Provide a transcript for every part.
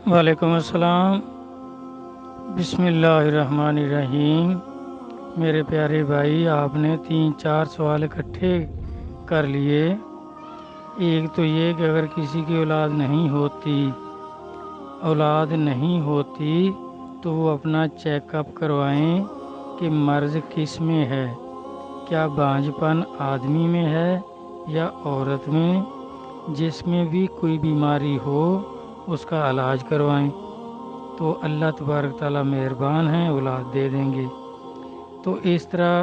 وعلیکم السلام۔ بسم اللہ الرحمن الرحیم۔ میرے پیارے بھائی، آپ نے 3-4 سوال اکٹھے کر لیے۔ ایک تو یہ کہ اگر کسی کی اولاد نہیں ہوتی تو وہ اپنا چیک اپ کروائیں کہ مرض کس میں ہے، کیا بانجھ پن آدمی میں ہے یا عورت میں۔ جس میں بھی کوئی بیماری ہو اس کا علاج کروائیں تو اللہ تبارک تعالیٰ مہربان ہیں، اولاد دے دیں گے۔ تو اس طرح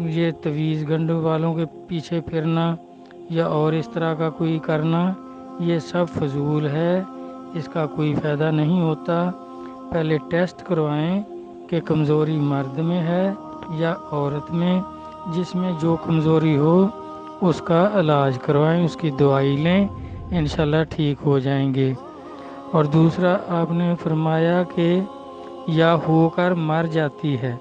یہ تویز گنڈوں والوں کے پیچھے پھرنا یا اور اس طرح کا کوئی کرنا، یہ سب فضول ہے، اس کا کوئی فائدہ نہیں ہوتا۔ پہلے ٹیسٹ کروائیں کہ کمزوری مرد میں ہے یا عورت میں۔ جس میں جو کمزوری ہو اس کا علاج کروائیں، اس کی دوائی لیں، انشاءاللہ ٹھیک ہو جائیں گے۔ اور دوسرا آپ نے فرمایا کہ یا ہو کر مر جاتی ہے،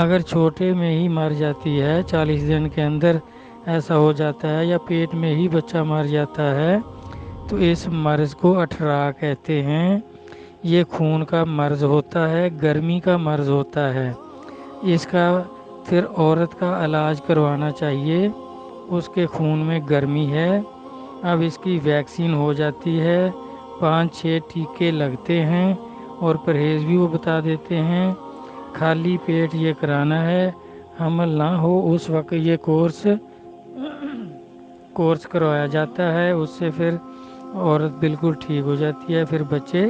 اگر چھوٹے میں ہی مر جاتی ہے، 40 دن کے اندر ایسا ہو جاتا ہے یا پیٹ میں ہی بچہ مر جاتا ہے، تو اس مرض کو اٹھرا کہتے ہیں۔ یہ خون کا مرض ہوتا ہے، گرمی کا مرض ہوتا ہے۔ اس کا پھر عورت کا علاج کروانا چاہیے، اس کے خون میں گرمی ہے۔ اب اس کی ویکسین ہو جاتی ہے، 5-6 ٹیکے لگتے ہیں اور پرہیز بھی وہ بتا دیتے ہیں۔ خالی پیٹ یہ کرانا ہے، حمل نہ ہو اس وقت یہ کورس کروایا جاتا ہے، اس سے پھر عورت بالکل ٹھیک ہو جاتی ہے، پھر بچے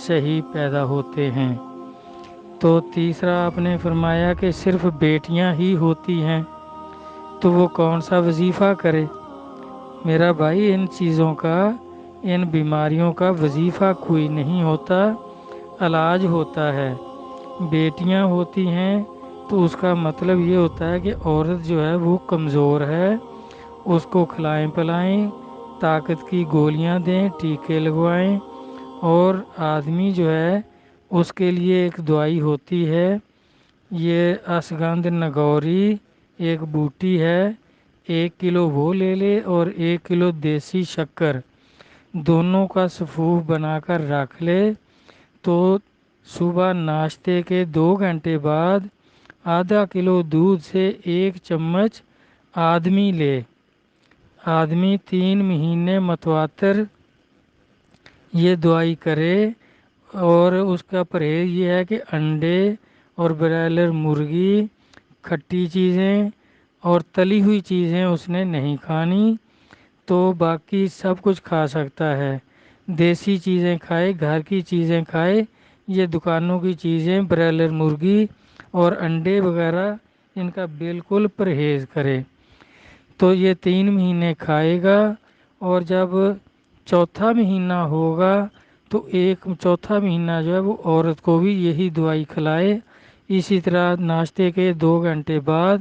صحیح پیدا ہوتے ہیں۔ تو تیسرا آپ نے فرمایا کہ صرف بیٹیاں ہی ہوتی ہیں تو وہ کون سا وظیفہ کرے۔ میرا بھائی، ان چیزوں کا، ان بیماریوں کا وظیفہ کوئی نہیں ہوتا، علاج ہوتا ہے۔ بیٹیاں ہوتی ہیں تو اس کا مطلب یہ ہوتا ہے کہ عورت جو ہے وہ کمزور ہے، اس کو کھلائیں پلائیں، طاقت کی گولیاں دیں، ٹیکے لگوائیں۔ اور آدمی جو ہے اس کے لیے ایک دوائی ہوتی ہے، یہ اشگندھ نگوری ایک بوٹی ہے، 1 کلو وہ لے لے اور 1 کلو دیسی شکر، دونوں کا سفوف بنا کر رکھ لے۔ تو صبح ناشتے کے 2 گھنٹے بعد ½ کلو دودھ سے 1 چمچ آدمی لے۔ آدمی 3 مہینے متواتر یہ دوائی کرے، اور اس کا پرہیز یہ ہے کہ انڈے اور برائلر مرغی، کھٹی چیزیں اور تلی ہوئی چیزیں اس نے نہیں کھانی، تو باقی سب کچھ کھا سکتا ہے۔ دیسی چیزیں کھائے، گھر کی چیزیں کھائے، یہ دکانوں کی چیزیں برائلر مرغی اور انڈے وغیرہ ان کا بالکل پرہیز کرے۔ تو یہ 3 مہینے کھائے گا، اور جب چوتھا مہینہ ہوگا تو ایک چوتھا مہینہ جو ہے وہ عورت کو بھی یہی دوائی کھلائے۔ اسی طرح ناشتے کے 2 گھنٹے بعد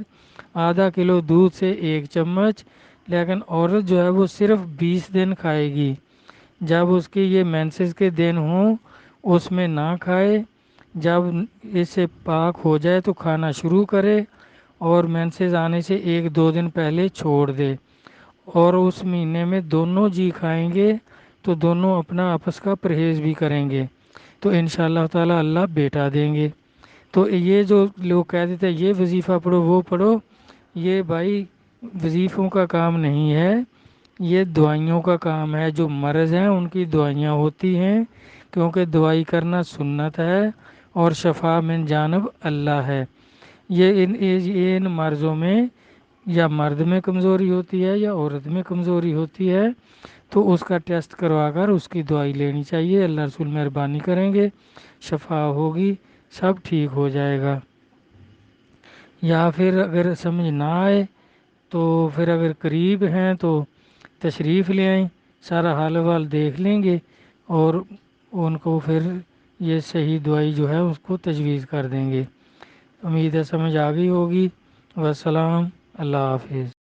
½ کلو دودھ سے 1 چمچ، لیکن عورت جو ہے وہ صرف 20 دن کھائے گی۔ جب اس کے یہ مینسز کے دن ہوں اس میں نہ کھائے، جب اس سے پاک ہو جائے تو کھانا شروع کرے، اور مینسز آنے سے 1-2 دن پہلے چھوڑ دے۔ اور اس مہینے میں دونوں جی کھائیں گے تو دونوں اپنا آپس کا پرہیز بھی کریں گے، تو انشاءاللہ تعالی اللہ بیٹا دیں گے۔ تو یہ جو لوگ کہہ دیتے ہیں یہ وظیفہ پڑھو وہ پڑھو، یہ بھائی وظیفوں کا کام نہیں ہے، یہ دوائیوں کا کام ہے۔ جو مرض ہیں ان کی دوائیاں ہوتی ہیں، کیونکہ دوائی کرنا سنت ہے اور شفا من جانب اللہ ہے۔ یہ ان مرضوں میں یا مرد میں کمزوری ہوتی ہے یا عورت میں کمزوری ہوتی ہے، تو اس کا ٹیسٹ کروا کر اس کی دوائی لینی چاہیے، اللہ رسول مہربانی کریں گے، شفا ہوگی، سب ٹھیک ہو جائے گا۔ یا پھر اگر سمجھ نہ آئے تو پھر اگر قریب ہیں تو تشریف لے آئیں، سارا حال وال دیکھ لیں گے، اور ان کو پھر یہ صحیح دوائی جو ہے اس کو تجویز کر دیں گے۔ امید ہے سمجھ آ گئی ہوگی۔ والسلام، اللہ حافظ۔